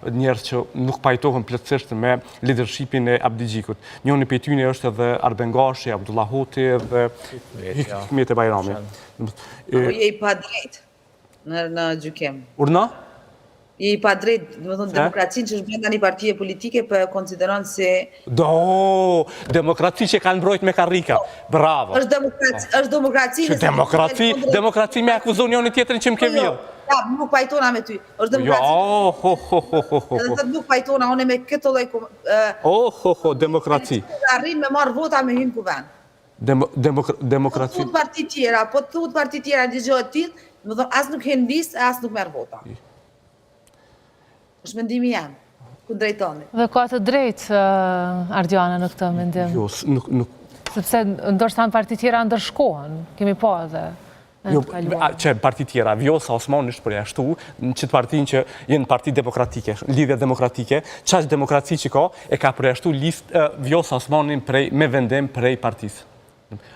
njerëz që nuk pajtohen plotësisht me leadershipin e Abdigjikut. Njëri prej tyre është edhe Arben Gashi, Abdullah Hoti dhe Hikmet e Bajrami. Je I pa drejt në gjykim. Urna? Je I pa drejt, domethënë demokracinë që është brenda një partie politike për konsideron se demokraci që kanë mbrojt me karrika. Bravo. Është demokraci. Demokraci me akuzon njëri tjetrin që më ke vjedh. Ja, nuk pajtona me ty. Është demokraci. Edhe nuk pajtona, unë me këtë lloj demokraci. Arrin me marr vota me hyn kuvend. Demokraci. Po parti tjera, dëgjohet tillë, do të thonë as nuk hen listë, as nuk merr vota. Është mendimi jam. Ku drejtoni? Dhe ka të drejtë Ardiana në këtë mendim. Jo, nuk. Sepse ndoshta në parti tjera ndërshkohen. Kemi pa edhe. Që parti tjera, Vjosa Osmani është përjashtu në qëtë partinë që jenë parti demokratike, lidhje demokratike, qaq demokraci që ka, e ka përjashtu listë Vjosa Osmanin me vendim prej partisë.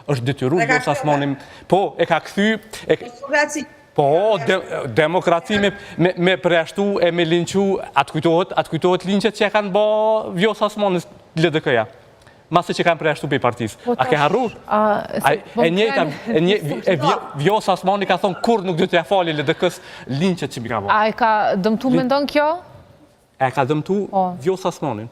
është detyru Vjosa Osmanin, po, e ka kthy... Po, demokraci me përjashtu e me linqu, atë kujtohet linqet që e kanë bo Vjosa Osmanin LDK-ja. Masë që kanë përjashtu për partisë. A ke harrur? Vjosa Osmani ka thonë kur nuk do t'ja fali LDK-s linqet që mi ka bo. A e ka dëmtu me ndonë kjo? E ka dëmtu Vjosa Osmanin.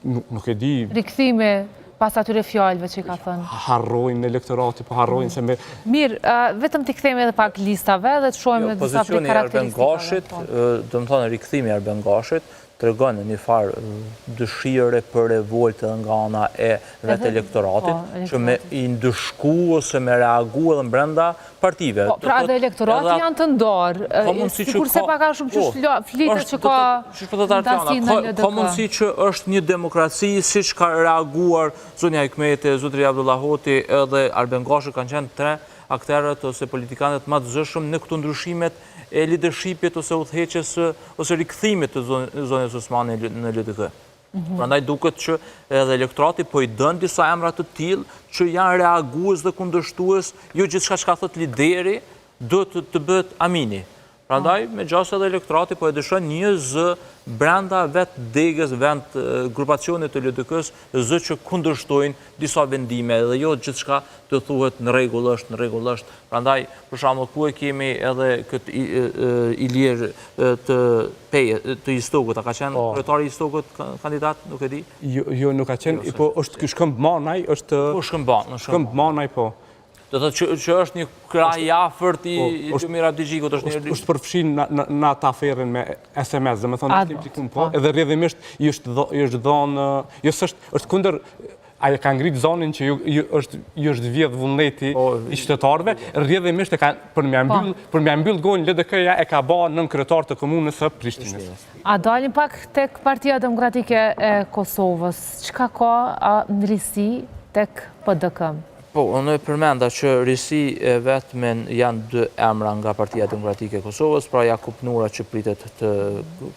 Nuk e di... Rikthime pas atyre fjallëve që i ka thënë. Harrojnë elektorati, po harrojnë se me... Mirë, vetëm t'i kthejme edhe pak listave dhe të shojmë me disa për karakteristikave. Dëmë thonë rikthimi Arben Gashit, të regonë një farë dëshire për revolte nga ana e vetë elektoratit, që me i ndëshku ose me reagu edhe brenda partive. Pra dhe elektorati janë të ndorë, sikur se pak a shumë që flitet që ka ndasi në LDK. Ka mundësi që është një demokraci, si që ka reaguar Zonja Hikmeti, Zotri Abdullah Hoti edhe Arben Gashi kanë qenë tre akterët ose politikanët më të zëshëm në këto ndryshimet e leadershipit ose udhëheqjes ose rikthimit të zonës Osmani në LDK. Prandaj duket që edhe elektorati po I dën disa emra të tillë që janë reagues dhe kundërshtues, jo gjithçka që ka thot lideri do të bëhet amini. Prandaj me gjasë edhe elektorati po e dëshon një zë brenda vetë degës, vend grupacionit të LDK-s, zë që kundërshtojnë disa vendime dhe jo gjithçka të thuhet në rregull është. Prandaj për shembull ku e kemi edhe këtë Ilir të Istokut, a ka qenë kryetari I Istokut kandidat, nuk e di? Jo, nuk ka qenë, po është ky Shkëmbëmanaj, është Shkëmbëmanaj po. Do të thotë që është një kraj I afërt I Lumir Abdigjikut, është përfshin në atë aferën me SMS, dhe me thonë në tikum po, edhe rrjedhimisht I është dhonë, është kundër, ajo ka ngrit zonin që ju është vjedh vullneti I qytetarëve, rrjedhimisht për me mbyll gojën LDK-ja e ka ba nën kryetar të komunës së Prishtinës. A dalim pak tek Partia Demokratike e Kosovës, çka ka në risi tek PDK? Po, unë e përmenda që risi e vetmen janë dy emra nga Partia Demokratike e Kosovës, pra Jakub Nura që pritet të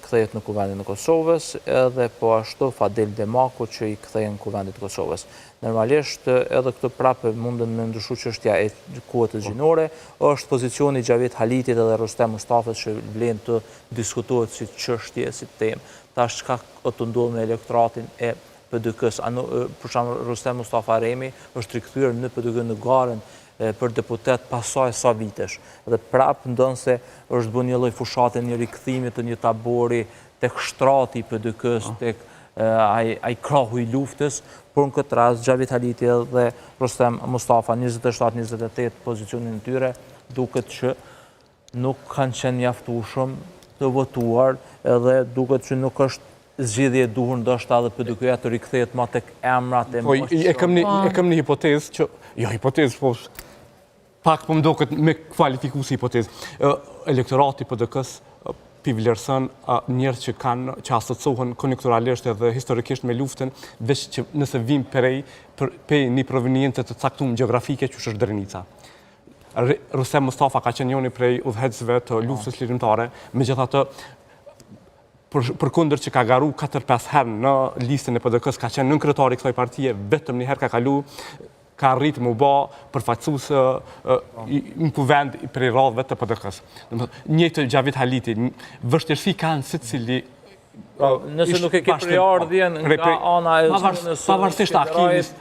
kthehet në kuvendin e Kosovës, edhe po ashtu Fadel Demaku që I kthehen në kuvendin e Kosovës. Normalisht edhe këtë prapë mundën me ndryshu çështja e kuhet të gjinore, është pozicioni Xhavit Halitit edhe Rustem Mustafës që vlen të diskutohet si çështje, si temë. Tash çka të ndodh me elektoratin e PDK-s, për shembull Rustem Mustafa Remi është rikthyer në PDK në garën për deputet pasaj sa vitesh. Dhe prapë ndonë se është bën një lloj fushate, një rikthimi të një tabori tek shtrati I PDK-s, tek ai krahu I luftës, por në këtë rast Xhavit Haliti dhe Rustem Mustafa 27-28 pozicionin e tyre duket që nuk kanë qenë mjaftueshëm të votuar, edhe duket që nuk është zgjidhje duhur ndoshta edhe PDK-ja të rikthehet më tek emrat e mosht. E kam një hipotezë që, jo hipotezë, po pak po më duket me kvalifikues hipotezë. Elektorati PDK-s pivlerëson njerëz që asociohen konjunkturalisht edhe historikisht me luftën, veç që nëse vim prej një proveniencie të caktuar gjeografike që është Drenica. Rustem Mustafa ka qenë njëri prej udhëheqësve të luftës lirimtare, megjithatë përkundër që ka garu 4-5 herë në listën e PDK-s, ka qenë nën kryetari I kësaj partie, vetëm një herë ka kalu, ka arritur më bë përfaqësues në kuvend prej radhëve të PDK-s. Njëjtë Xhavit Haliti, vështirësi kanë secili Nëse nuk e ke përjardhjen nga ana e zonës pavarësisht Akinit